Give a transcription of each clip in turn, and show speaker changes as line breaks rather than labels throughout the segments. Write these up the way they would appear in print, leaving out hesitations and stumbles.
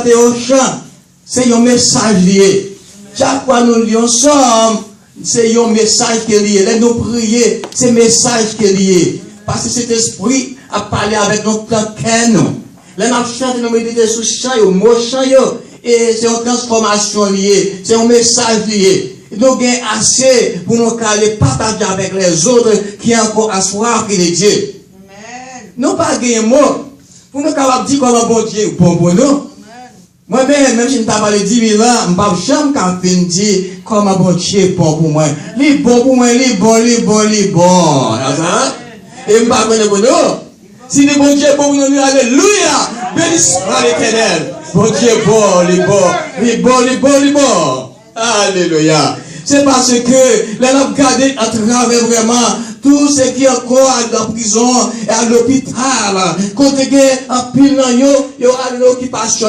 chanter au chant, c'est un message lié. Chaque fois nous lions ensemble, c'est un message qui est lié. Là, nous prions, c'est un message qui est lié. Parce que cet esprit a parlé avec notre cœur. Là, nous chantons, nous méditons sur le chant, le mot chant, et c'est une transformation liée, c'est un message lié. Nous avons assez pour nous aller partager avec les autres qui ont encore à soir qui est Dieu. Nous n'avons pas gagné mot. Pour nous capables dire comment bon Dieu est bon pour nous. Moi-même, si je ne t'ai pas dit 10 000 ans, je ne peux jamais dire comment bon Dieu est bon pour moi. Il est bon pour moi, il est bon. Et je ne peux pas dire pour nous. Si le bon Dieu est bon pour nous, alléluia. Béni soit l'Éternel. Bon Dieu est bon, il est bon. Alléluia. C'est parce que là, nous avons gardé à travers vraiment tout ce qui est encore dans la prison et à l'hôpital. Quand il y a un pile dans yo, il y aura l'occupation.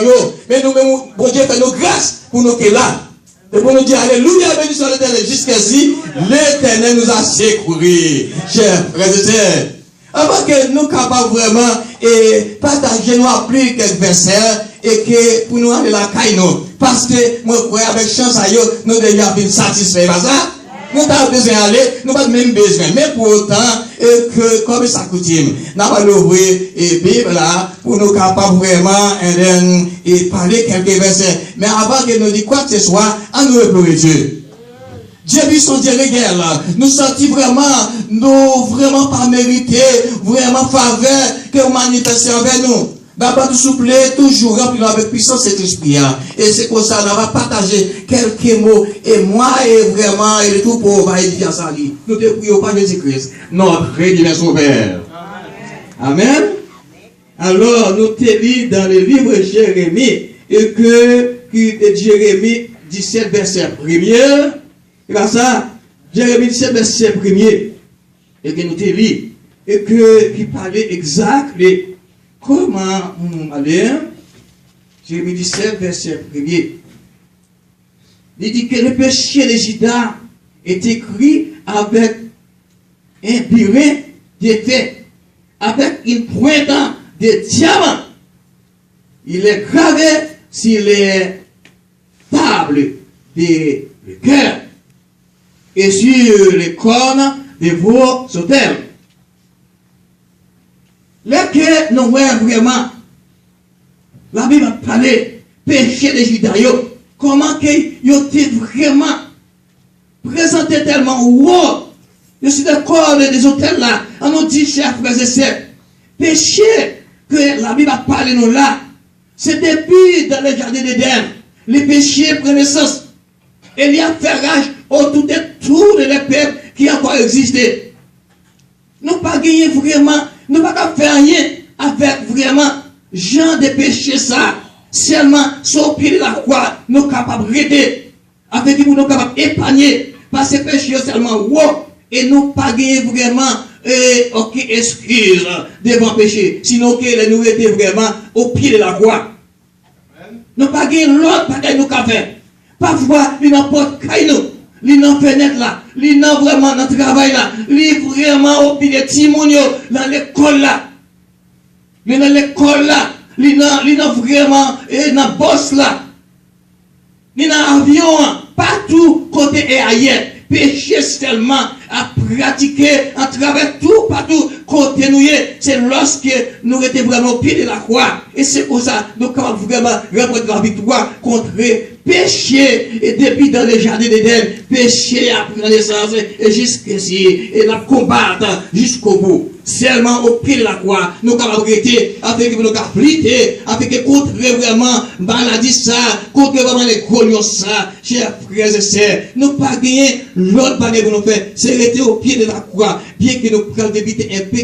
Mais nous-mêmes, bon Dieu fait nos grâces pour nous qui est là. Et pour nous dire, alléluia, béni soit l'Éternel. Jusqu'ici, l'Éternel nous a secourus. Chers frères et sœurs. Avant que nous capables vraiment et partager, nous appliquer quelques versets et que pour nous aller la caille nous. Parce que moi, avec chance à eux, nous déjà bien satisfaits. Pas ça? Nous n'avons besoin d'aller, nous n'avons pas même besoin. Mais pour autant, que comme ça coutume, nous allons ouvrir la Bible là pour nous capables vraiment et parler quelques versets. Mais avant que nous disions quoi que ce soit, à nous replorer Dieu. Dieu vu son Dieu de guerre là. Nous sentis vraiment, nous vraiment pas mérité, vraiment faveur que vous manifestez envers nous. D'abord, nous souffler toujours rempli avec puissance cet esprit. Et c'est comme ça, on va partager quelques mots. Et moi, et vraiment, et tout pour va édifier ça. Nous te prions par Jésus-Christ, notre Rédempteur Sauveur. Amen. Alors, nous te lisons dans le livre de Jérémie, et que Jérémie 17, verset 1er. Et comme ça, Jérémie 17, verset 1er. Et que nous te lisons, et que qui parlait exactement. Comment on allait? Jérémie 17, verset 1er. Il dit que le péché de Juda est écrit avec un burin d'épée, avec une pointe de diamant. Il est gravé sur les tables de cœur et sur les cornes de vos autels. Lesquels nous voyons vraiment, la Bible a parlé, péché de Juda, comment qu'ils ont été vraiment présentés tellement haut, je suis d'accord des hôtels là, on nous dit, chers frères et sœurs, péché que la Bible a parlé nous là, c'est depuis dans le jardin d'Éden, les péchés prennent naissance, et il y a fait rage autour de tous les peuples qui ont encore existé. Nous pas gagné vraiment. Nous ne pouvons pas faire rien avec vraiment genre de péché ça. Seulement, sur le pied de la croix, nous sommes capables de rester. Avec nous, nous sommes capables d'épargner. Parce que péché est seulement wow. Et nous pas gagner vraiment aucune excuse devant péché. Sinon, que nous étions vraiment au pied de la croix. Nous pas gagner l'autre bagaille nous avons fait. Parfois, il n'importe quoi nous. Li nan fenêtre là, li nan vraiment dans travail là, li vraiment au pied de Timonio dans l'école là. Li dans l'école là, li nan vraiment dans boss là. Li dans avion, partout côté et ailleurs. Péché seulement à pratiquer à travers tout, partout, côté nous, c'est lorsque nous étions vraiment au pied de la croix. Et c'est pour ça, nous pouvons vraiment reprendre la victoire contre péché. Et depuis dans les jardins d'Éden, péché a pris naissance et jusqu'ici, et la combattre jusqu'au bout. Seulement au pied de la croix, nous pouvons arrêter, avec nous lutter, avec contre vraiment maladie ça, contre vraiment les collions ça, chers frères et sœurs. Nous pas gagner l'autre bagage que nous faisons, c'est rester au pied de la croix, bien que nous prenions d'éviter un peu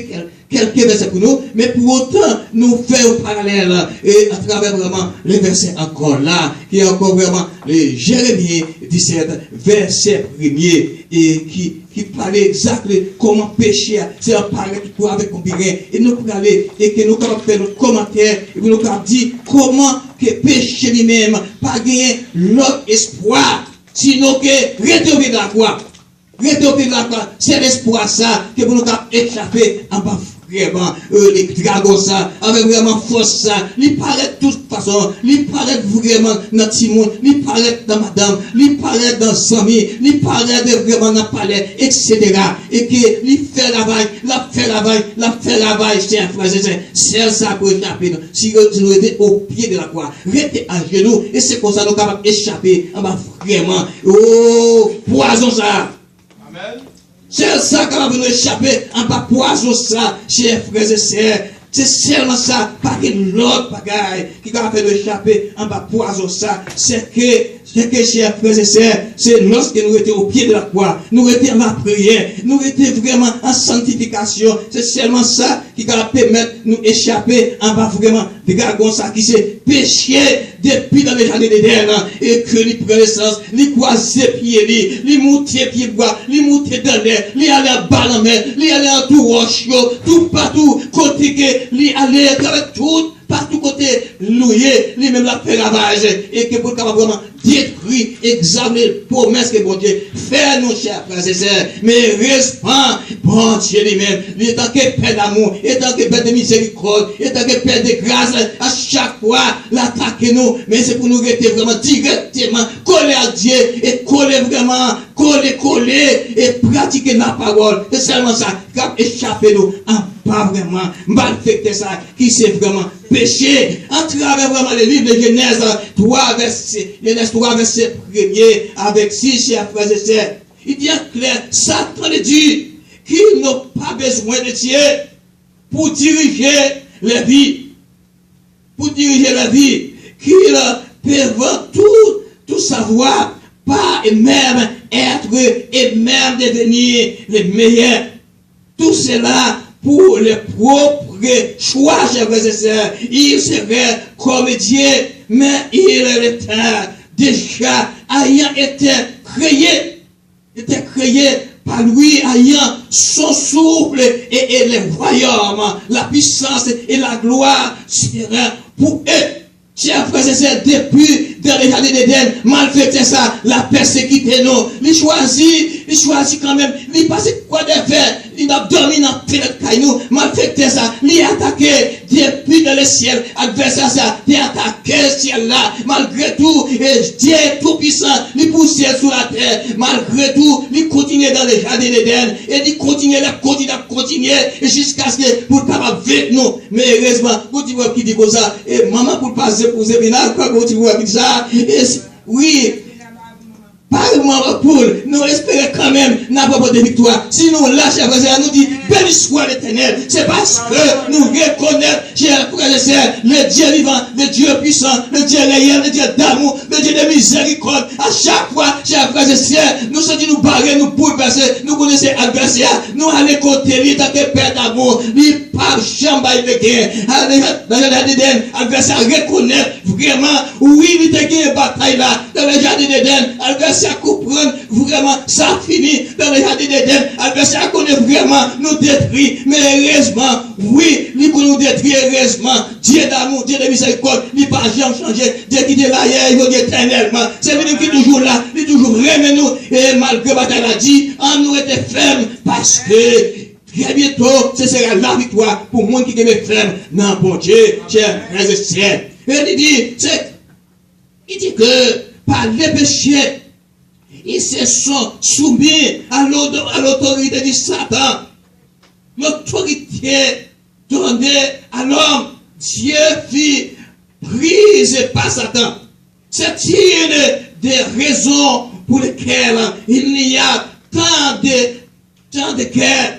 quelques versets pour nous, mais pour autant, nous faisons parallèle, et à travers vraiment les versets encore là, qui est encore vraiment les Jérémie 17, verset 1er, et qui parlait exactement comment pécher, c'est un parler pour avec combien, et nous pouvons aller, et que nous pouvons faire notre commentaire, et nous pouvons dire comment que péché lui-même, pas gagner l'autre espoir, sinon que retourner de la croix. Retourner de la croix, c'est l'espoir ça, que vous nous avons échappé en bas. vraiment, les dragons ça, avec vraiment force ça, il paraît de toute façon, il paraît vraiment dans le monde, il paraît dans madame, il paraît dans Sami, il paraît vraiment dans le palais, etc. Et que il fait la vaille, chers frères et sœurs, c'est ça pour échapper. Si nous étions au pied de la croix, restez à genoux, et c'est comme ça que nous sommes capables d'échapper, on va vraiment, poison ça. Amen. C'est ça qu'on va nous échapper, on va poison ça, chers frères et sœurs. C'est seulement ça, pas que l'autre bagaille qui va faire échapper en bas poison ça. C'est que, chers frères et sœurs, c'est lorsque nous étions au pied de la croix, nous étions en prière, nous étions vraiment en sanctification. C'est seulement ça qui va permettre de nous échapper en bas vraiment de dragon ça qui s'est péché depuis dans les jardins d'Éden et que lui prend l'essence, lui croiser pieds, lui monter pieds bois, lui monter dans l'air, lui aller en bas dans la mer, lui aller en tout roche, tout partout, côté que lui aller avec tout, partout côté, louer, lui même la fait ravage et que pour capable vraiment détruire, examiner les promesses que bon Dieu fait nos chers frères et sœurs, mais reste pas, bon Dieu lui-même, il est tant que Père d'amour, il est tant que Père de miséricorde, il est tant que Père de grâce, à chaque fois, l'attaquer nous, mais c'est pour nous rester vraiment directement collés à Dieu et coller vraiment, coller et pratiquer la parole. C'est seulement ça qui a échappé nous, pas vraiment malfecter ça, qui c'est vraiment péché, à travers vraiment les livres de Genèse 3 verset 1er avec 6 chers frères et sœurs. Il dit en clair, Satan dit qu'il n'a pas besoin de Dieu pour diriger la vie. Pour diriger la vie, qu'il peut tout savoir, pas et même être et même devenir les meilleurs. Tout cela pour les propres choix, chers frères et sœurs. Il serait comme Dieu, mais il était déjà ayant été créé par lui, ayant son souffle et les royaumes, la puissance et la gloire seraient pour eux. Chers frères et sœurs, depuis dans les jardins d'Éden, malfecté ça, la persécuté nous. Il choisit quand même, il passe quoi de faire, il a dormi dans le caillou, malfecté ça, il a attaqué depuis dans le ciel, adversaire ça, il a attaqué le ciel là, malgré tout, et Dieu tout puissant, il pousse sur la terre, malgré tout, il continue dans les jardins d'Éden, et il continue, et jusqu'à ce que pour capable avec nous, mais heureusement, vous dites qui dit comme ça, et maman pour passer pour Zébina, quoi, vous dites ça, oui, parlement pour nous espérer quand même n'avoir pas de victoire. Si nous lâchons, nous dit, béni soit l'Éternel. C'est parce que nous reconnaissons, chers frères et sœurs, le Dieu vivant, le Dieu puissant, le Dieu réel, le Dieu d'amour, le Dieu de miséricorde. À chaque fois, chers frères et sœurs, nous sommes nous barrer, nous bouleverser, nous connaissons l'adversaire, nous allons côté lui, tant que Père d'amour, lui par chambre de guerre. Dans le jardin d'Éden, l'adversaire reconnaît vraiment, oui, il était gagné une bataille là, dans le jardin d'Éden, l'adversaire comprendre vraiment, ça finit dans le jardin d'Éden, l'adversaire connaît vraiment, nous détruit, mais heureusement, oui, il peut nous détruire, heureusement, Dieu d'amour, Dieu de miséricorde, il n'a pas jamais changé, Dieu qui est là hier, il est éternellement, c'est lui qui est toujours là, il est toujours remet nous, et malgré bataille a dit, en nous était ferme, parce que très bientôt, ce sera la victoire pour moi qui est ferme dans bon Dieu, chers frères et sœurs. Et il dit que par les péchés, ils se sont soumis à l'autorité de Satan. L'autorité donnée à l'homme, Dieu fit prise par Satan. C'est une des raisons pour lesquelles il y a tant de guerres,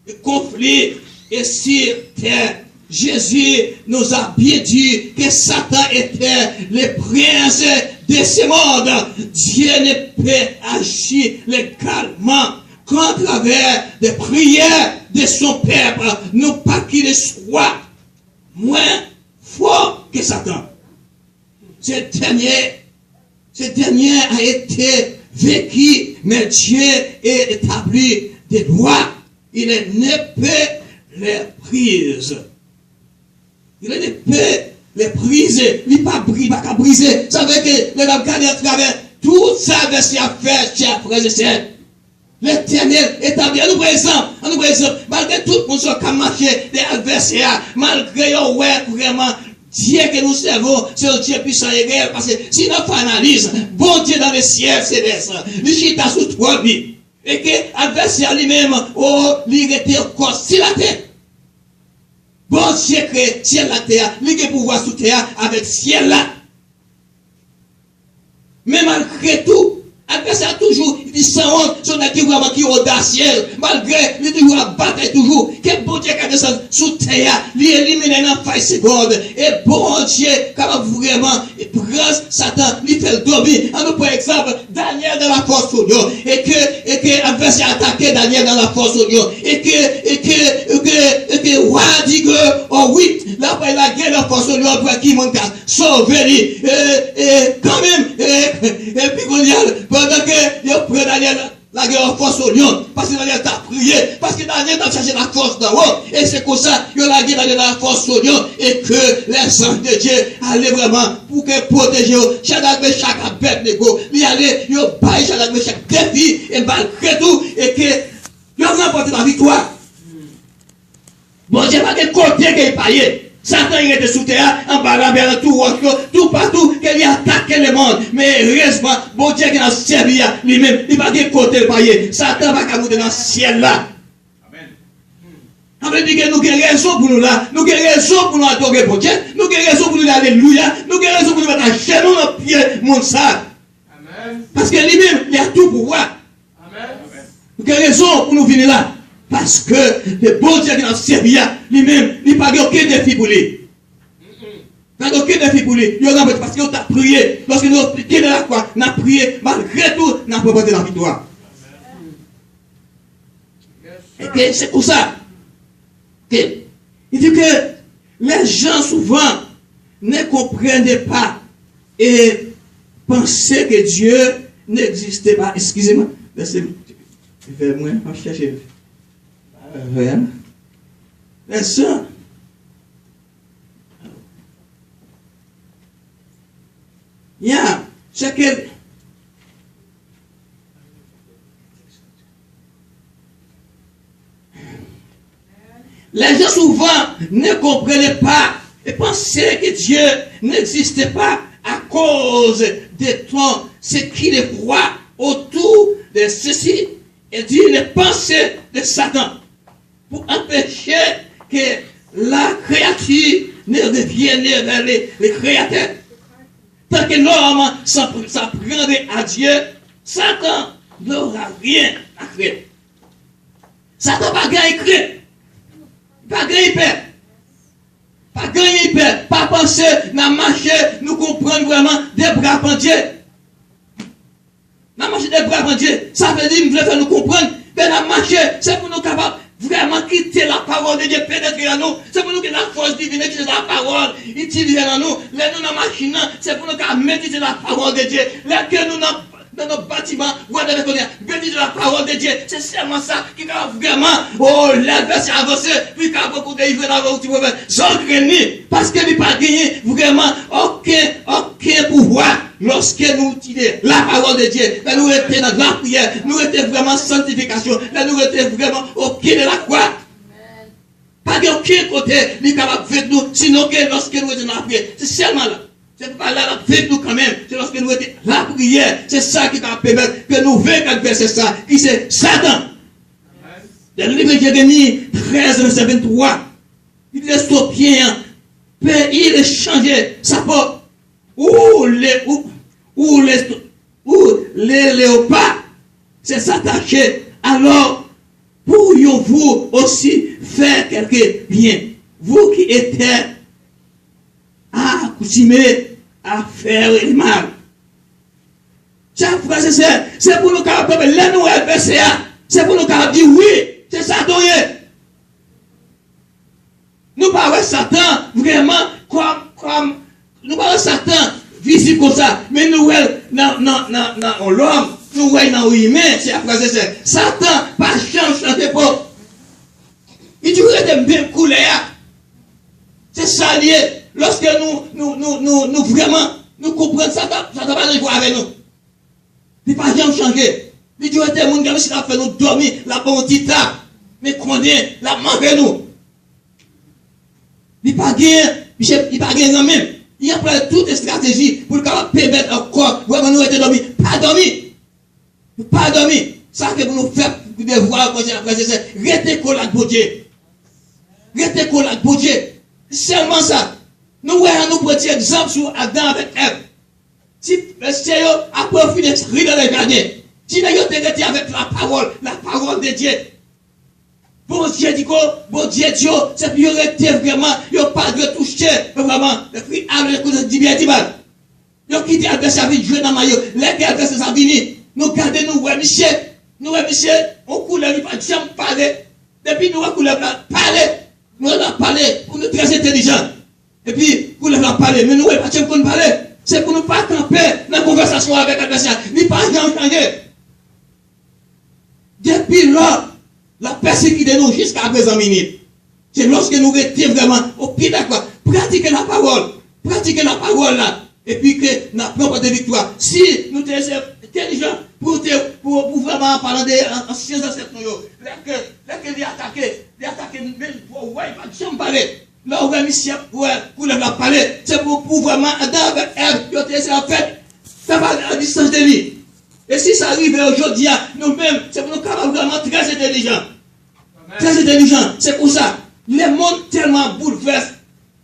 de conflits et sur terre. Jésus nous a bien dit que Satan était le prince de ce monde. Dieu ne peut agir légalement qu'à travers des prières de son peuple, non pas qu'il soit moins fort que Satan. Ce dernier a été vécu, mais Dieu a établi des lois. Il ne peut les briser. Il ne peut les briser. Il ne peut pas briser. Ça veut dire que les regarder à travers tout ça, verset à faire, chers frères et sœurs. L'Éternel établit. Nous prenons exemple, malgré tout le monde qui a marché des adversaires, malgré vraiment, Dieu que nous servons, c'est un Dieu puissant et réel, parce que si nous analysons, bon Dieu dans les ciels célestes, il chita sous trois vies, et que l'adversaire lui-même, il était encore sur la terre. Bon Dieu crée ciel la terre, il a pouvoir sous terre avec ciel là. Mais malgré tout, l'adversaire toujours, il dit sans honte, son qui vraiment qui est audacieux, malgré, il toujours la bataille toujours, que bon Dieu qui a descendu sous terre, il élimine dans 5 secondes, et bon Dieu, quand vraiment, il prend Satan, il fait le dormir. Par exemple, Daniel dans la force au lion, et que l'adversaire attaqué Daniel dans la force au lion, et que roi dit que, oh oui, là, il a gagné la force au lion, pour qui monte sauver, et quand même, et puis Goliath, pendant que il prend Daniel la guerre en force au lion, parce que Daniel t'a prié, parce que Daniel t'a cherché la force d'en haut, et c'est comme ça, il a guerre Daniel la force au lion, et que les anges de Dieu allaient vraiment pour que protéger chaque bête négo, il allait, il baille chaque défi, et malgré tout, et que il a remporté la victoire. Bon Dieu, pas de côté qu'il paye. Satan il était sous terre, en bas la tout partout, qu'il attaque le monde. Mais heureusement, bon Dieu qui a servi lui-même, il va de côté payer. Satan va monter dans le ciel là. Amen. On veut dire que nous avons raison pour nous là, nous avons raison pour nous adorer bon Dieu, nous avons raison pour nous dire alléluia, nous avons raison pour nous mettre à genoux dans le pied, mon ça. Amen. Parce que lui-même, il a tout pouvoir. Amen. Nous avons raison pour nous venir là. Parce que le bon Dieu qui a servi lui-même, il n'a pas aucun défi pour lui. Il n'a aucun défi pour lui. Parce qu'il a prié. Lorsque nous avons prié de la croix, nous avons prié, malgré tout, nous avons remporté la victoire. Et c'est pour ça qu'il dit que les gens souvent ne comprennent pas et pensaient que Dieu n'existait pas. Excusez-moi, laissez-moi. Je vais moi chercher. Les gens, c'est que les gens souvent ne comprenaient pas et pensaient que Dieu n'existait pas à cause de tout ce qui les croit autour de ceci et dit les pensées de Satan. Pour empêcher que la créature ne revienne vers les créateurs. Tant que l'homme s'apprendrait à Dieu, Satan n'aura rien à faire. Satan n'a pas gagné crainte. Pas gagné peur. Pas gagné peur. Pas penser, n'a marché, nous comprendre vraiment des bras en Dieu. N'a marché des bras en Dieu. Ça veut dire, nous voulons faire nous comprendre, mais n'a marché, c'est pour nous capables. Vraiment quitter la parole de Dieu, pénétrer en nous. C'est pour nous que la force divine utilise la parole, utilise en nous. Là, nous dans la machine, c'est pour nous qu'à méditer la parole de Dieu. Là, que nous dans nos bâtiments, voilà de méditer la parole de Dieu. C'est seulement ça qui va vraiment, l'adversaire avancer, puis qu'à beaucoup délivrer dans votre problème. Sans gagner, parce qu'il n'y a pas gagné, vraiment, aucun pouvoir. Lorsque nous utilisons la parole de Dieu, là nous étions dans la prière, nous étions vraiment sanctification, là nous étions vraiment au pied de la croix. Pas d'aucun côté, il est capable de faire nous, sinon que lorsque nous étions dans la prière, c'est seulement là. C'est pas là, avec nous quand même, c'est lorsque nous étions dans la prière, c'est ça qui va permettre que nous vaincre c'est ça, qui c'est Satan. Dans le livre de Jérémie 13, verset 23, il dit son pied, il est changé sa porte. Ou les léopards s'attacher, alors pourrions-vous aussi faire quelque bien, vous qui étiez accoutumés à faire le mal. Chaque fois c'est pour nous capables de nous adverser, c'est pour nous capables de dire oui, c'est Satan. Nous parlons Satan vraiment comme nous parlons Satan visible comme ça, mais nous voyons dans l'homme, nous voyons dans l'humain, c'est la phrase c'est Satan, pas chance chanter pour. Il toujours été bien coulé. C'est ça lié. Lorsque nous vraiment, nous comprenons Satan, Satan va arriver avec nous. Il pas jamais changer. Il dit, ouais, des gens qui ont fait nous dormir, la bonne petite mais qu'on est, la manque nous. Il pas gagné même. Il a pris toutes les stratégies pour permettre encore, vraiment nous être dormi. Pas dormi. Pas dormi. Ça que vous nous faites devoir, c'est restez collés avec Dieu. Restez collés avec Dieu. Seulement ça. Nous voyons nous prendre exemple sur Adam avec Ève. Si monsieur a profité de rire dans le jardin, si nous avons été avec la parole de Dieu. Bon Dieu dit quoi? Bon Dieu dit, c'est pour rester vraiment, il n'y a pas de toucher, vraiment, le fruit arbre, le dit bien, dit mal. Il y a quitté l'adversaire, il joué dans le maillot, les gars, ça vient, nous gardons, nous, ouais, Michel, on coule, il pas jamais parler. Depuis nous, on coule, parler, nous, on a parlé, pour nous très intelligents. Et puis, pour nous parler, mais nous, on pas jamais parler. C'est pour nous pas camper dans la conversation avec l'adversaire, ni pas jamais changer. Depuis là, la persécution de nous jusqu'à présent minute. C'est lorsque nous restons vraiment au pied d'accord. Pratiquer la parole. Pratiquer la parole là. Et puis que nous prenons pas de victoire. Si nous sommes intelligents pour vraiment parler en science de cette noyau. Lorsque les attaquer, même pour ouais, pas de jamais parler. Là où Michel pour la parler, c'est pour vraiment dans avec elle, c'est en fait, ça va à distance de lui. Et si ça arrive aujourd'hui, nous-mêmes, c'est pour nous capables vraiment très intelligents. Très intelligents. C'est pour ça. Le monde tellement bouleverse.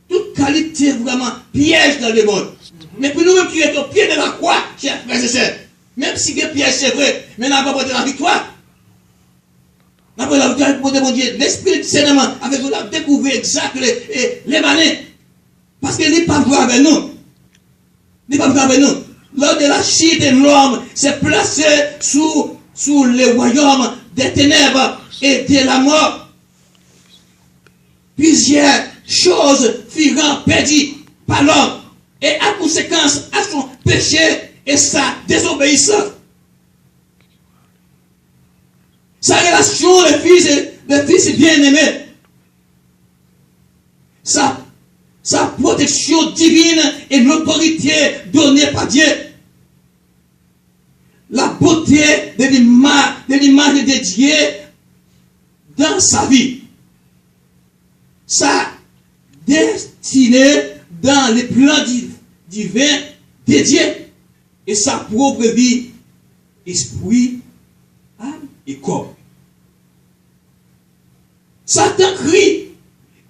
Toute qualité vraiment piège dans le monde. Mais pour nous-mêmes qui sommes au pied de la croix, chers frères et sœurs, même si les pièges c'est vrai, mais nous n'avons pas de la victoire. Nous n'avons pas la victoire de mon Dieu. L'esprit de discernement, avec nous, a découvert exactement les malins. Parce qu'il n'est pas vrai avec nous. Il n'est pas vrai avec nous. Lors de la chute de l'homme, c'est placé sous le royaume des ténèbres et de la mort. Plusieurs choses furent perdues par l'homme et à conséquence à son péché et sa désobéissance. Sa relation, le fils bien-aimé, sa protection divine et l'autorité donnée par Dieu. La beauté de l'image de Dieu dans sa vie. Sa destinée dans les plans divins de Dieu et sa propre vie, esprit, âme et corps. Satan crie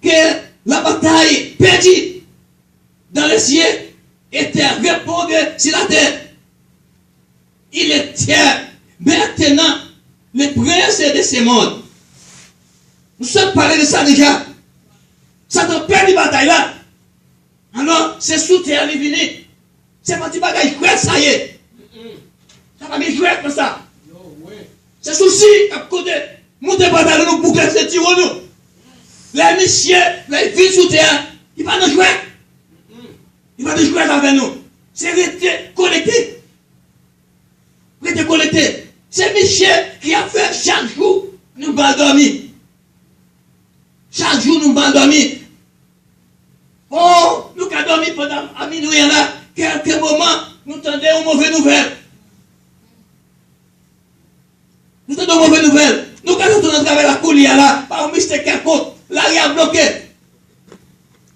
que la bataille perdue dans les cieux était répandue sur la terre. Il était maintenant le prince de ce monde. Nous sommes parlé de ça déjà. Satan perd la bataille là. Alors, c'est sous terre qui vient. C'est pas du bagage chouette, ça y est. Ça va bien chouette comme ça. C'est souci à côté. Montez bataille nous pour que c'est tirons nous. Les messieurs, les filles sous terre, ils vont nous jouer. Ils vont nous jouer avec nous. C'est rester connecté. Rester connecté. C'est Michel qui a fait chaque jour nous dormir. Chaque jour nous dormir. Oh, nous avons dormi pendant à minuit là. Quelques moments, nous entendons une mauvaise nouvelle. Nous entendons une mauvaise nouvelle. Nous avons tourné à travers la coulière là, par un mystère quelconque. L'arrière bloqué.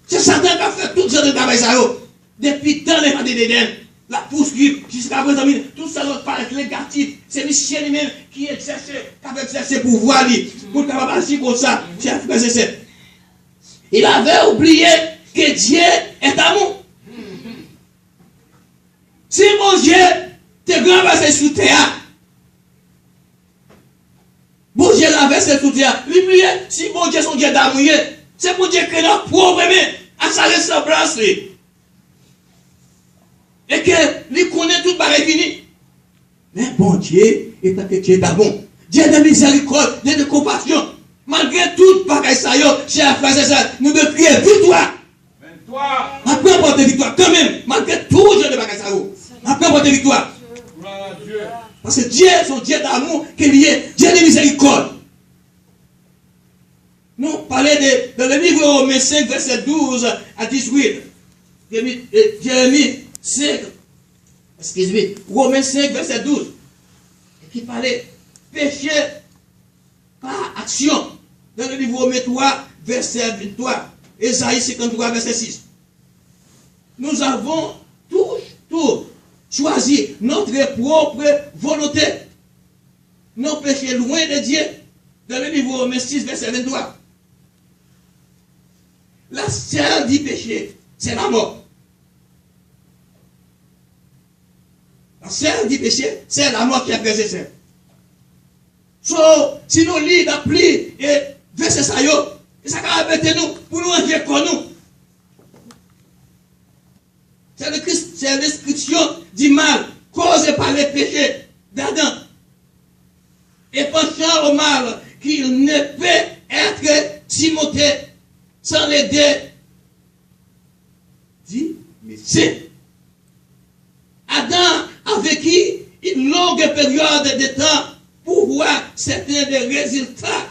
C'est Satan qui a fait tout ce travail ça. Depuis dans les jardins d'Éden, la poursuite jusqu'à présent, tout ça nous paraît négatif. C'est Michel lui-même qui avait exercé pouvoir pour capable agir comme ça. Il avait oublié que Dieu est amour. Si mon Dieu te grand versé sous terre, bon Dieu l'a versé sous terre, l'oublier, si mon Dieu son Dieu d'amour, c'est pour Dieu que notre pauvre à sa ressemblance. Et que lui connaît tout pareil fini. Mais bon Dieu est un Dieu d'amour. Dieu de miséricorde, Dieu de compassion. Malgré tout pareil ça, chers frères et sœurs, nous devons crier victoire. Après porter victoire, quand même, malgré tout Dieu de pareil ça, après porter victoire. Parce que Dieu, son Dieu d'amour, qu'il est Dieu de miséricorde. Nous parlons dans le livre Romains 5, verset 12 à 18. Jérémie 5, excusez-moi, Romains 5, verset 12. qui parlait péché par action. Dans le livre Romains 3, verset 23, Ésaïe 53, verset 6. Nous avons tous choisi notre propre volonté. Nos péchés loin de Dieu. Dans le livre Romains 6, verset 23. La seule du péché, c'est la mort. La seule du péché, c'est la mort qui est nécessaire. Si nous lisons d'appli et verset ça, ça va répéter nous, pour nous enlever comme nous. C'est l'inscription du mal causé par les péchés d'Adam. Et pensant au mal qu'il ne peut être Timothée sans l'aider. Dit, mais c'est. Adam a vécu une longue période de temps pour voir certains des résultats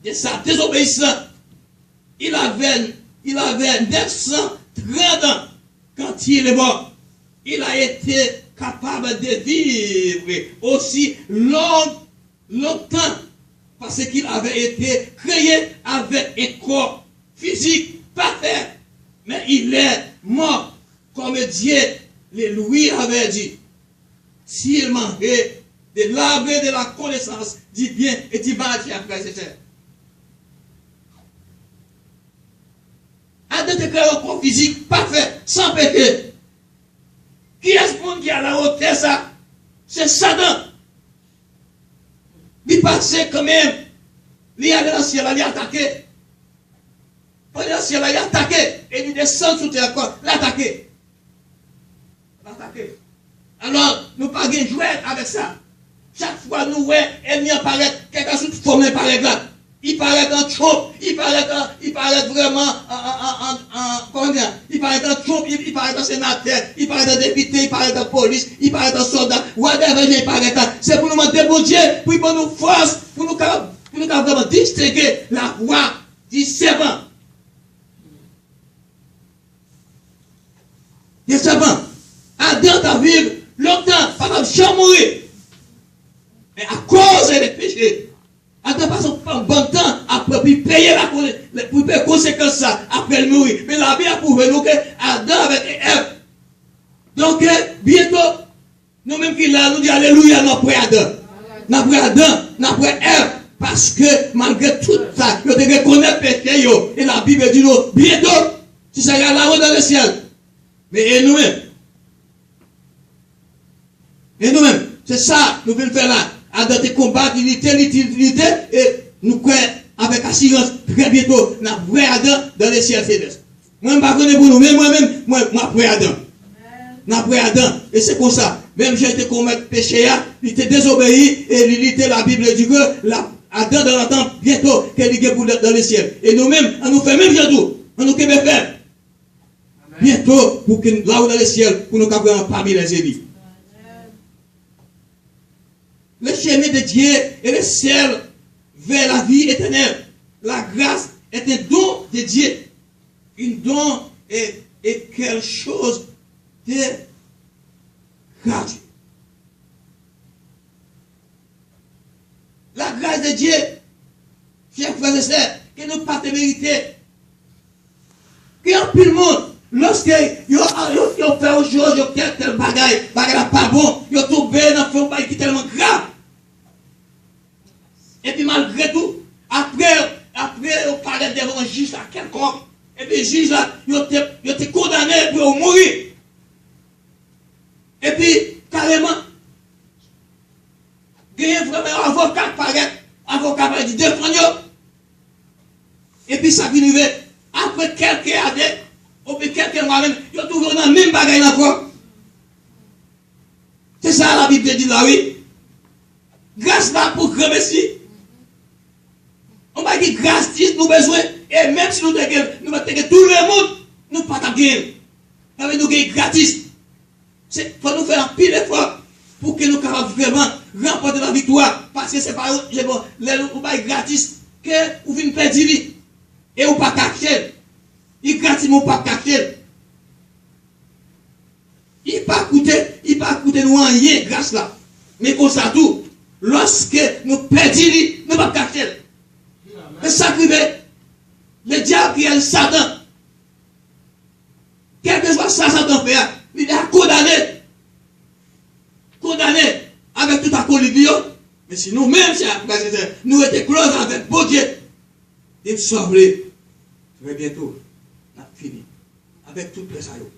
de sa désobéissance. Il avait 930 ans quand il est mort. Il a été capable de vivre aussi longtemps parce qu'il avait été créé avec un corps physique parfait. Mais il est mort comme Dieu lui avait dit. S'il manquait de l'arbre de la connaissance du bien et du mal qui a fait. Adam était créé un corps physique parfait, sans péché. Qui est ce monde qui a la hauteur ça? C'est Satan. Il passait quand même. Il allait dans le ciel, il a attaqué. Pendant le ciel, il a attaqué. Et il descend sous terre encore, l'attaquer. Alors, nous ne pouvons pas jouer avec ça. Chaque fois nous voyons, ennemi apparaît, quelque chose de formé par les gars. Il paraît en trompe, il paraît vraiment comment dire, il paraît en trompe, il paraît en sénateur, il paraît en député, il paraît en police, il paraît en soldat, whatever il paraît. C'est pour nous demander bon Dieu, pour nous force, pour nous vraiment distinguer la voix du serpent. Le serpent, Adam a vécu longtemps, pas jamais mourir. Mais à cause des péchés, Adam passe un bon temps après puis payer les conséquences ça après le mourir. Mais la Bible a prouvé nous que Adam avec Ève. Donc bientôt, nous-mêmes qui là, nous disons alléluia, nous après Adam. Nous après Adam, nous après Ève. Parce que malgré tout ça, nous devons reconnaître le péché. Et la Bible dit nous, bientôt, tu seras là-haut dans le ciel. Mais et nous-mêmes, c'est ça nous voulons faire là. Adam te combattre l'unité, et nous croyons avec assurance, très bientôt, nous avons Adam dans le ciel céleste. Moi, je ne connais pas pour nous, mais moi-même, moi, après Adam. Nous avons Adam. Et c'est comme ça. Même j'ai été commettre péché, il était désobéi, et l'unité, la Bible dit que Adam dans le temps, bientôt, qu'elle est pour dans le ciel. Et nous-mêmes, on nous fait même bientôt. On nous fait faire. Bientôt, pour que là où dans le ciel, pour nous capables parmi les élus. Le chemin de Dieu est le ciel vers la vie éternelle. La grâce est un don de Dieu. Un don est quelque chose de gratuit. La grâce de Dieu, chers frères et sœurs, que nous pas de mériter. Que en plus le monde, lorsque ils ont fait autre chose, ils ont fait tel bagaille pas bon, ils ont tombé dans un bail qui est tellement grave. Et puis malgré tout, après on parlait devant un juge à quelconque, et puis le juge là, il était condamné pour mourir. Et puis, carrément, il y a vraiment un avocat paraît du défendre. Et puis ça finit, après quelques années, ou bien quelques mois même, il y a toujours dans le même bagaille encore. C'est ça la Bible dit là, oui. Grâce là pour grand Messie. On va dire grâce, nous besoin, et même si nous avons tout le monde, nous ne pas gagner. Nous avons gratis. Il faut nous faire un pile d'effort pour que nous puissions vraiment remporter la victoire. Parce que ce n'est pas gratis que vous venez perdre vie. Et vous ne pas cacher. Il gratis, vous ne pas cacher. Il ne pas coûter coûté nous rien grâce là. Mais comme ça tout, lorsque nous perdons, nous ne pouvons pas cacher. C'est ça qui fait. Le diable qui est le Satan. Quel que soit ça, Satan fait, il est condamné. Condamné avec tout à colibio. Mais si nous-mêmes, nous étions close avec bon Dieu, il sauve très bientôt, on a fini. Avec tout les salauds.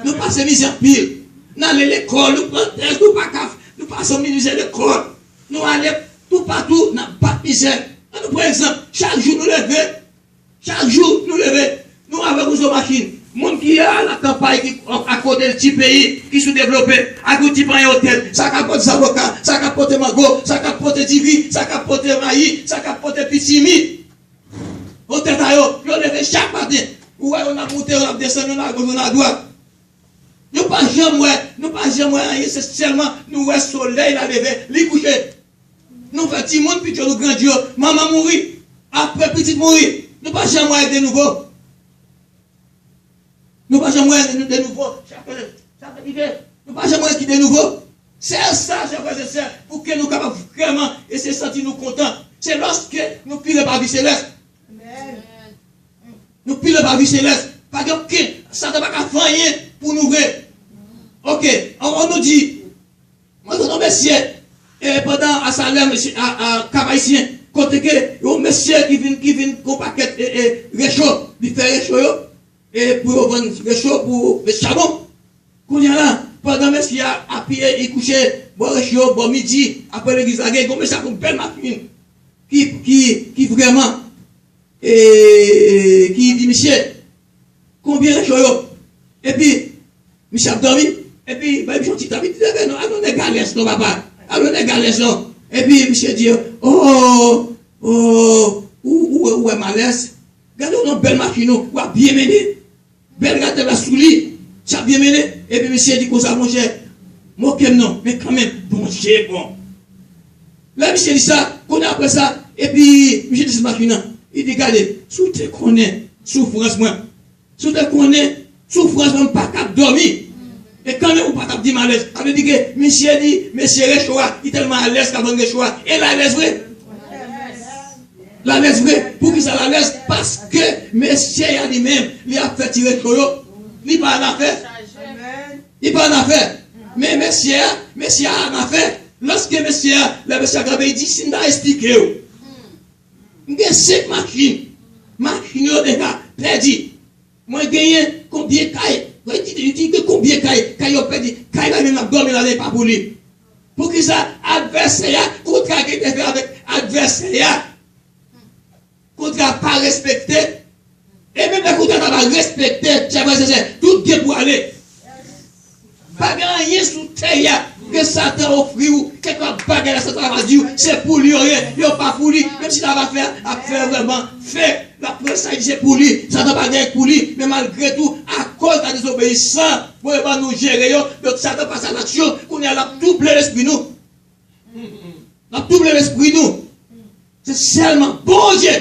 Nous passons misère pile. Nous allons à l'école, nous prenons test, nous pas caf, nous passons misère de l'école. Nous allons tout partout, nous n'avons pas de misère. Nous, par exemple, chaque jour nous levons. Chaque jour nous levons. Nous avons une machine. Moun qui a la campagne à côté du petit pays qui se développe, à côté du hôtel, ça capote des avocats, ça capote mango, ça capote divi, ça capote maïs, ça capote pitimi. Hôtel tayo, yo leve chaque matin. Ouais, on a monté, on a descendu, on a gauche, on a droite. Nous pas jamais, c'est seulement nous ouais soleil la levé, li coucher. Nous fait petit monde puis nous grandir, maman mourir, après petite mourir. Nous pas jamais de nouveau. Nous pas jamais de nouveau. Nous pas jamais qui de nouveau. C'est ça, chers frères et sœurs, pour que nous capables vraiment et se sentir nous contents. C'est lorsque nous pilons par vie céleste. Nous pilons par vie céleste. Par exemple, ça ne va pas faire rien pour nous voir. Ok, on nous dit, moi je suis un monsieur, et pendant à salaire, à Cavaïsien, côté que, un monsieur qui vient pour paquet réchaud, il fait réchaud, et pour vendre réchaud pour le charbon. Qu'on y a là, pendant monsieur à pied, il couchait, bon réchaud, bon midi, après l'église, il y a un monsieur pour une belle machine, qui vraiment, et qui dit, monsieur, combien réchaud, et puis, monsieur a dormi. Et puis, bah, je dis, non, allons les galères, non, papa. Allons les galères, non. Et puis, monsieur dit, où est ma laisse? Regardez, on a une belle machine, on a bien mené. Belle gâte la soulie, ça a bien mené. Et puis, monsieur dit, comme ça, mon cher, moi, non, mais quand même, bon, j'ai bon. Là, monsieur dit ça, qu'on a après ça, et puis, monsieur dit, cette machine, il dit, regardez, sous te connaît, souffrance, moi. Sous te connaît, souffrance, même pas qu'à dormir. Et quand même, on ne peut pas dire malaise. Ça veut dire que monsieur Réchoua, il est tellement à l'aise qu'avant Réchoua. Et la laisse vrai. La laisse vrai. Pour qui ça la laisse? Parce que monsieur a lui-même, il a fait tirer Réchoua. Il n'a pas en affaire. Il n'a pas en affaire. Mais monsieur a en affaire. Lorsque monsieur a gravé, il dit, si on a expliqué, il y a 5 machines. Machines, déjà, perdu. Moi, j'ai gagné combien de cailles? Il dit que combien de cailles ont perdu? Cailles, il n'a pas pas pour lui. Pour que ça, adversaire, contrat qui était fait avec adversaire, contrat pas respecté, et même le contrat pas respecté, c'est tout est pour aller. Pas rien sous terre que Satan offre ou quelque bagarre à Satan va dire, c'est pour lui, il n'a pas pour lui, même si ça va faire vraiment, fait. La presse c'est pour lui, ça ne va pas être pour lui, mais malgré tout, à cause de la désobéissance, pour nous gérer, donc ça ne passe à l'action, qu'on a la double l'esprit nous. La double l'esprit nous. C'est seulement bon Dieu.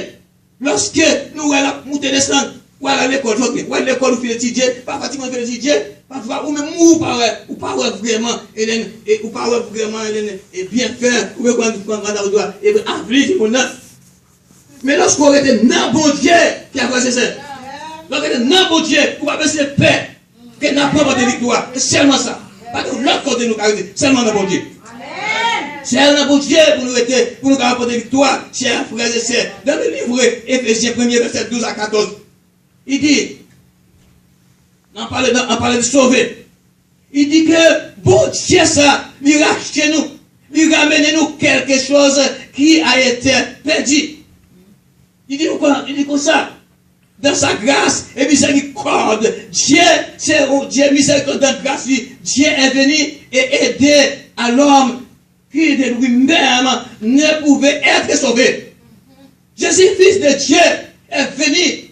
Lorsque nous allons monter descendre, ou à l'école, ou à l'école, ou fait étudier, pas fatigué de étudier, parfois, ou même ou pas vraiment, ou pas vraiment, et bien faire, ou bien quand on doit, et affliger mon âme. Mais lorsqu'on était dans bon Dieu, qui a fait ça, lorsqu'on était dans bon Dieu, on va baisser le paix, que n'a pas de victoire. C'est seulement ça. Pas que l'autre côté nous caractérise, seulement dans bon Dieu. C'est un bon Dieu pour nous apporter victoire, chers frères et sœurs. Dans le livre Éphésiens 1er, verset 12 à 14, il dit, on parlait de sauver. Il dit que bon Dieu, ça, il rachète nous, il ramène nous quelque chose qui a été perdu. Il dit quoi? Il dit comme ça. Dans sa grâce et miséricorde, Dieu, c'est Dieu miséricordieux, grâce, Dieu est venu et aidé à l'homme qui de lui-même ne pouvait être sauvé. Jésus, fils de Dieu, est venu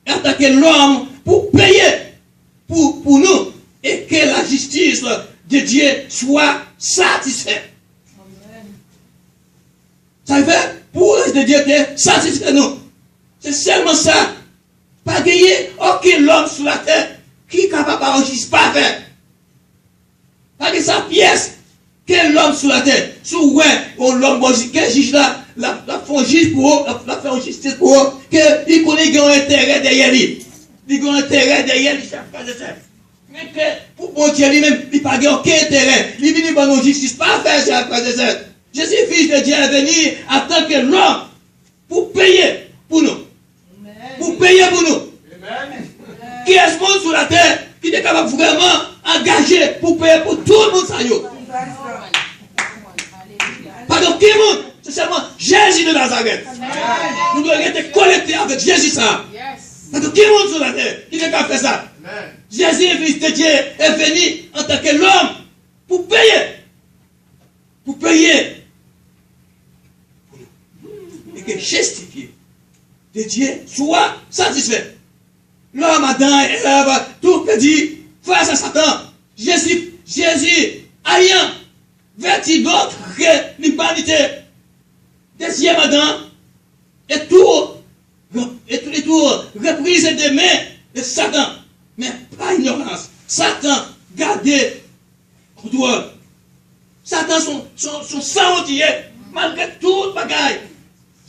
attaquer l'homme pour payer pour nous et que la justice de Dieu soit satisfaite. Ça veut dire pour de Dieu qui satisfait nous. C'est seulement ça. Pas gagner aucun homme sur la terre qui est capable d'enregistrer pas faire. Parce que sa pièce, quel homme sur la terre, sous ouais, l'homme, quel juge là, la font juge pour eux, la font justice pour eux, qu'il connaît qu'il a un intérêt derrière lui. Il a un intérêt derrière lui, chaque fois de ça. Mais que pour bon Dieu lui-même, il n'a pas aucun intérêt. Il vient dans nos justice, pas faire chaque fois de ça. Jésus, fils de Dieu, est venu en tant que l'homme pour payer pour nous. Pour payer pour nous. Qui est ce monde sur la terre qui est capable vraiment engager pour payer pour tout le monde ça y est. Pardon, qui est monde? C'est seulement Jésus de Nazareth. Nous devons être connectés avec Jésus ça. Pardon, qui est monde sur la terre qui est capable de faire ça? Jésus, fils de Dieu, est venu en tant que l'homme pour payer. Pour payer. Et que justifié de Dieu soit satisfait. L'homme, Adam et Ève, tout peut dire face à Satan. Jésus ayant verti d'autres que l'humanité. Deuxième Adam, et tout reprise des mains de Satan. Mais pas ignorance. Satan gardait contrôle. Satan son sang entier, malgré toute bagaille.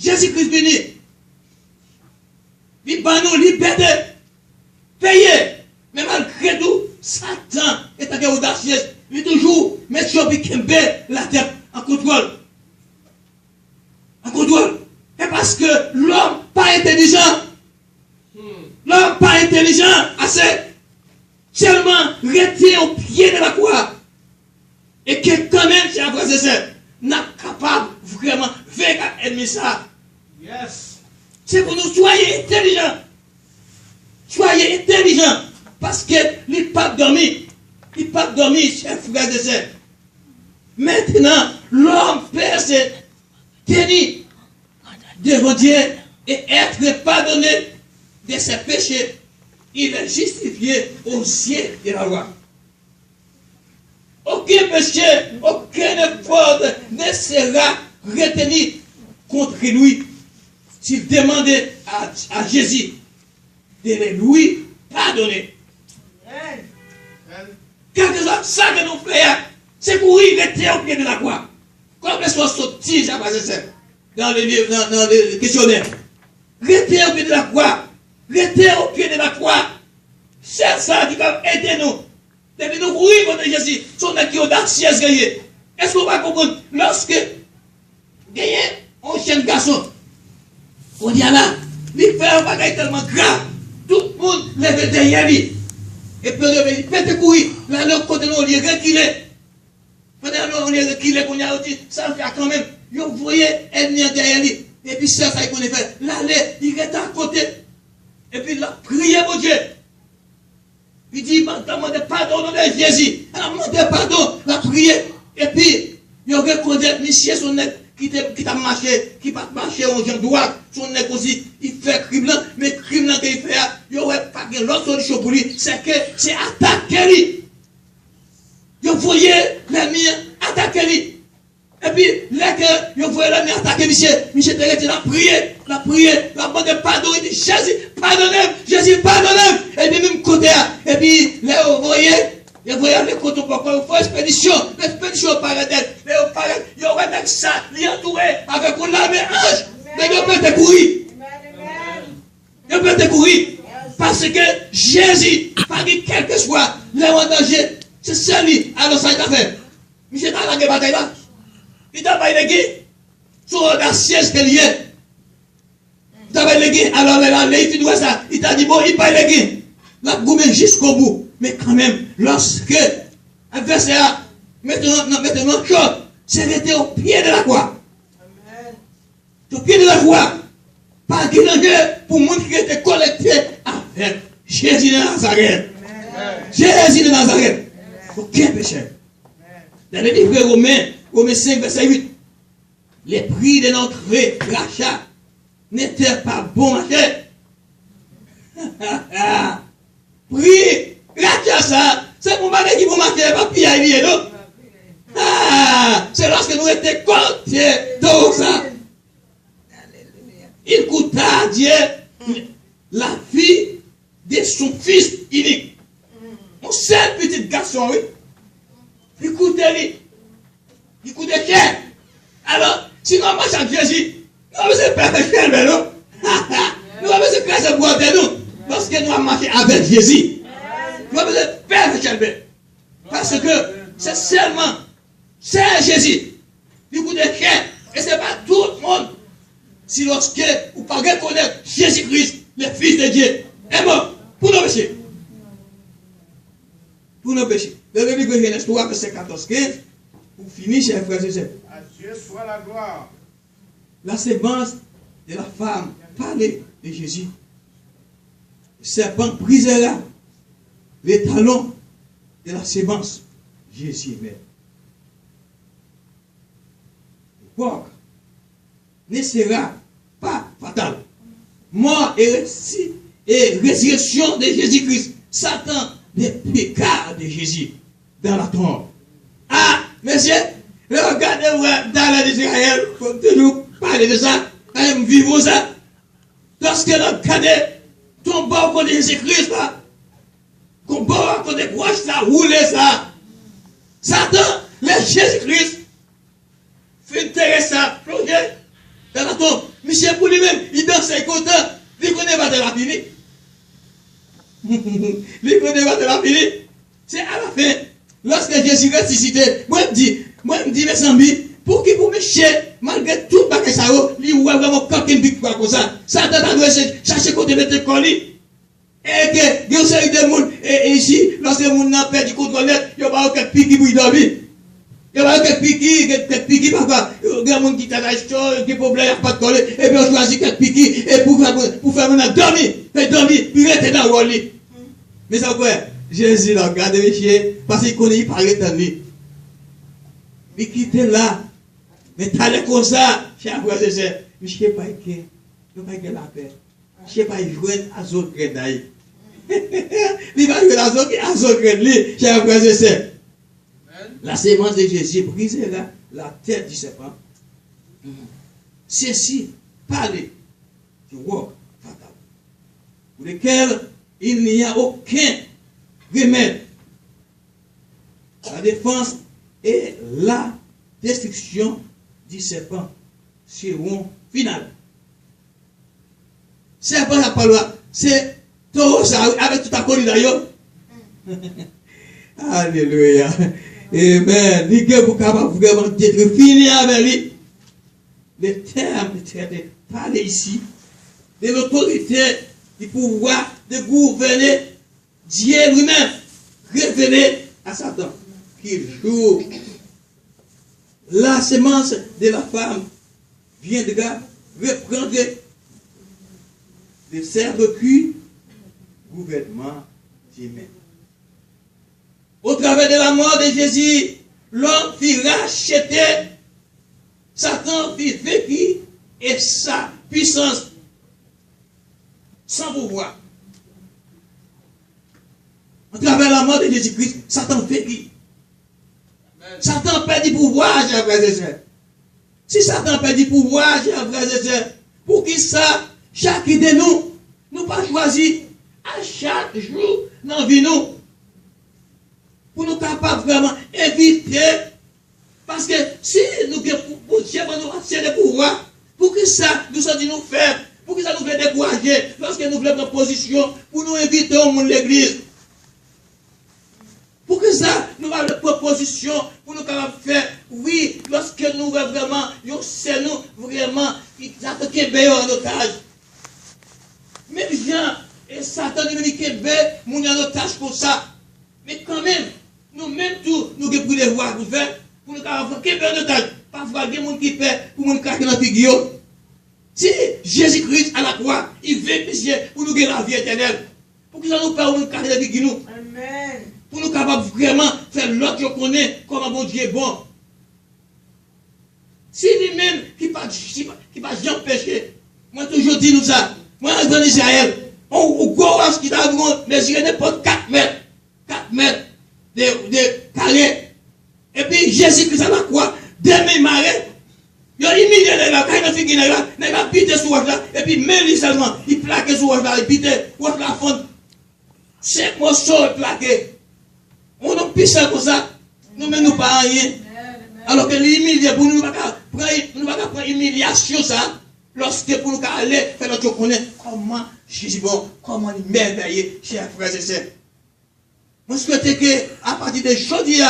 Jésus-Christ béni. Il va nous liberté. Payer. Mais malgré tout, Satan est un audacieux. Il toujours met sur la terre en contrôle. En contrôle. Et parce que l'homme pas intelligent. L'homme pas intelligent assez. Seulement rester au pied de la croix. Et que quand même, c'est un frère et sœur, n'a capable vraiment vaincre l'ennemi ça. Yes. C'est pour nous soyez intelligents. Soyez intelligents. Parce que les papes dormi. Les papes dormi, chers frères et sœurs. Maintenant, l'homme peut se tenir devant Dieu et être pardonné de ses péchés. Il est justifié aux yeux de la loi. Aucun péché, aucun effort ne sera retenu contre lui s'il demandait à Jésus de lui pardonner. Quelque chose, ça que nous faisons, c'est pour y rester au pied de la croix. Comme les soit sortis, j'ai passé ça dans le questionnaire. Rester au pied de la croix. Rester au pied de la croix. C'est ça qui va aider nous. Depuis nous courir contre Jésus, son qui est audacieux gagné. Est-ce qu'on va comprendre? Lorsque gagné un jeune garçon, on dit là, il fait un bagage tellement grave, tout le monde lève derrière lui. Et puis il fait courir, là, l'autre côté, on est reculé. Pendant on est reculé, on a dit, ça fait quand même, vous voyez, elle vient derrière lui. Et puis ça, ça qu'on est fait. Là, il est à côté. Et puis il a prié pour Dieu. Il dit, demandez pardon au nom de Jésus. Demandez pardon, la prière. Et puis, il y aurait reconnaît monsieur son nez qui t'a marché, qui va marcher en jambe droite, son nez aussi, il fait crime là, mais crime là qu'il fait, il n'y aurait pas de l'autre solution pour lui, c'est que c'est attaquer lui. Vous voyez l'ennemi attaquer lui. Et puis, là que vous voyez l'ennemi attaquer monsieur te retient la prière, la demande pardon, il dit, Jésus, pardonnez-moi, Jésus, pardonnez-moi. Et puis, même côté, et puis, là, vous voyez les côtés pourquoi vous faites l'expédition paradise, mais au paradis, il y aurait avec ça, il est entouré avec un lame ange, mais il peut te courir. Il peut te courir. Parce que Jésus, pas dit quel que soit le danger, c'est celui, alors ça, il a fait. Monsieur, dans la bataille là, il t'a pas légué, sur la siège qu'il y a. Il t'a pas légué, alors il fait tout ça, il t'a dit, bon, il t'a pas légué. La goumé jusqu'au bout. Mais quand même, lorsque l'adversaire maintenant chose, c'est rester au pied de la croix. Au pied de la croix. Pas de danger pour le monde qui était collecté avec Jésus de Nazareth. Jésus de Nazareth. Aucun péché. Dans le livre Romains 5, verset 8, les prix de notre rachat n'étaient pas bon marché. Prix. Rachat ça, c'est pour marquer qui vont marquer pas piller non? C'est lorsque nous étions comptés tout ça. Il coûta à Dieu la vie de son fils unique. Mon seul petit garçon, oui. Écoutez-les. Écoutez cher. Alors, si nous marchons avec Jésus, nous avons besoin de faire le non? Nous avons besoin de faire pour nous. Parce que nous avons marché avec Jésus. Nous avons besoin de faire le parce que c'est seulement, c'est Jésus. Écoutez cher. Et ce n'est pas tout le monde. Si lorsque vous ne pouvez pas reconnaître Jésus-Christ, le Fils de Dieu, est mort pour nos péchés. Pour nos péchés. Le livre de Genèse 3, verset 14-15, pour finir, chers frères et sœurs.
À Dieu soit la gloire.
La sémence de la femme parlait de Jésus. Le serpent brisera les talons de la sémence. Jésus est mort. Le porc ne sera pas fatal. Mort et résurrection de Jésus-Christ. Satan des pécards de Jésus dans la tombe. Ah, monsieur, regardez dans la d'Israël, il faut toujours parler de ça, vivre ça. Lorsque nous regardons ton bord contre Jésus-Christ, qu'on bord contre les proches, ça roule ça. Satan, le Jésus-Christ, fait intéresser ça, plongé dans la tombe. Michel pour lui-même, il danse content, il connaît pas de la fini. Il connaît pas de la fini. C'est à la fin, lorsque Jésus ressuscité, moi je dis, mes amis, pour qui vous me cherchez, malgré tout ce que ça a, il voit vraiment quelqu'un de victoire comme ça. Satan a dû chercher côté de tes colis. Et que, il y a une série de monde, et ici, lorsque le monde n'a pas du contrôle net, il y a pas quelques piquets pour y dormir. Il y a quelques piquets, papa. Il y a des gens qui t'a dit, qui problème, il n'y a pas de coller, et puis on choisit quelques piquets, et pour faire mon dormir, puis rester dans le lit. Mais ça quoi? Jésus l'a regardé, monsieur, parce qu'il connaît, il paraît dans lui. Mais qui était là, mais t'allais comme ça, chers frères et sœurs, mais je ne sais pas que la paix. Je ne sais pas, il joue à zone grenaille. Il va jouer à zone grenaille, chers frères et sœurs. La sémence de Jésus brisera la tête du serpent. Ceci parlait du roi fatal, pour lequel il n'y a aucun remède. La défense et la destruction du serpent seront finales. Serpent n'a pas le droit. C'est taureau avec tout à côté d'ailleurs. Alléluia. Amen. Les gars, vous capable vraiment d'être fini avec lui. Les termes de parler ici, de l'autorité, du pouvoir de gouverner, Dieu lui-même, révélé à Satan, qui joue. La sémence de la femme viendra reprendre le cerveau-cuit gouvernement humain. Au travers de la mort de Jésus, l'homme fut racheté, Satan fut vécu et sa puissance sans pouvoir. Au travers de la mort de Jésus-Christ, Satan vécu. Satan perd du pouvoir, chers frères et sœurs. Si Satan perd du pouvoir, chers frères et sœurs, pour qui ça, chacun de nous, nous pas choisir à chaque jour dans la vie nous, pour nous capables vraiment éviter, parce que si nous avons assez de pouvoir, pour que ça nous soit dit nous faire, pour que ça nous fait décourager, lorsque nous voulons prendre position, pour nous éviter au monde de l'église. Pour que ça, nous avons des propositions pour nous capables de faire, oui, lorsque nous vraiment, c'est nous vraiment, qui attaquent en otage. Même Jean et Satan nous dit que nous en otage pour ça. Mais quand même, nous-mêmes tout, nous avons pris des voies pour faire, pour nous capables de faire en otage. Parfois, il y a des gens qui fait pour nous craquer dans la figure. Si Jésus-Christ à la croix, il veut pour nous gagner la vie éternelle. Pour que ça nous permette de nous craquer dans la figure. Amen. Pour nous capables vraiment faire l'autre que connaît comme un bon Dieu bon. Si lui-même qui ne va jamais pécher, moi toujours dis nous ça. Moi en Israël, on gosse qui a mesuré n'importe 4 mètres. 4 mètres de carré. Et puis Jésus-Christ à la croix, demain marée. Il a humilié les gars, quand il a fini là, il a pité sur là, et puis même lui seulement, il plaque sur là, il pité, la fonte. 5 morceaux plaqués. On a pissé comme ça. Nous-mêmes, nous pas rien. Alors que l'humilier, pour nous, nous ne pouvons pas prendre humiliation, ça. Lorsque pour nous aller, faire notre connaître comment Jésus bon, comment il merveilleux, chers frères et sœurs. Moi, je souhaite que, à partir de aujourd'hui,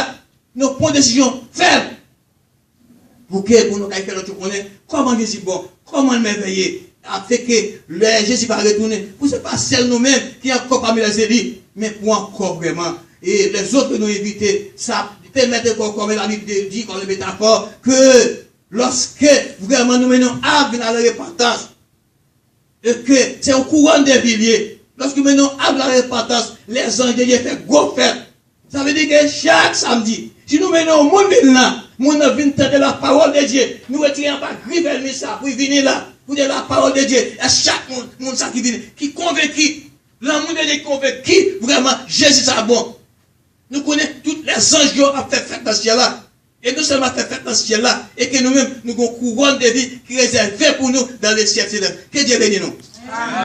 nous prenons une décision ferme. Pour nous faire notre connaître comment Jésus bon, comment il merveilleux. Afin que le Jésus va retourner. Pour ce n'est pas seul nous-mêmes qui sont encore parmi les élus, mais pour encore vraiment. Et les autres nous éviter, ça permet comme la Bible dit, comme le métaphore, que lorsque vraiment nous menons à la repentance, et que c'est au courant des piliers, lorsque nous menons à la repentance, les anges de Dieu font gros fête. Ça veut dire que chaque samedi, si nous menons au monde là, nous venons entendre la parole de Dieu, nous retirons pas griver ça pour venir là. Pour dire la parole de Dieu, à chaque monde ça qui vient, qui convaincu, l'amour de Dieu convaincu, vraiment, Jésus c'est bon. Nous connaissons tous les anges qui ont fait fête dans ce ciel-là. Et nous seulement fait fête dans ce ciel-là, et que nous-mêmes, nous avons une couronne de vie qui est réservée pour nous dans les ciels. Que Dieu bénisse nous.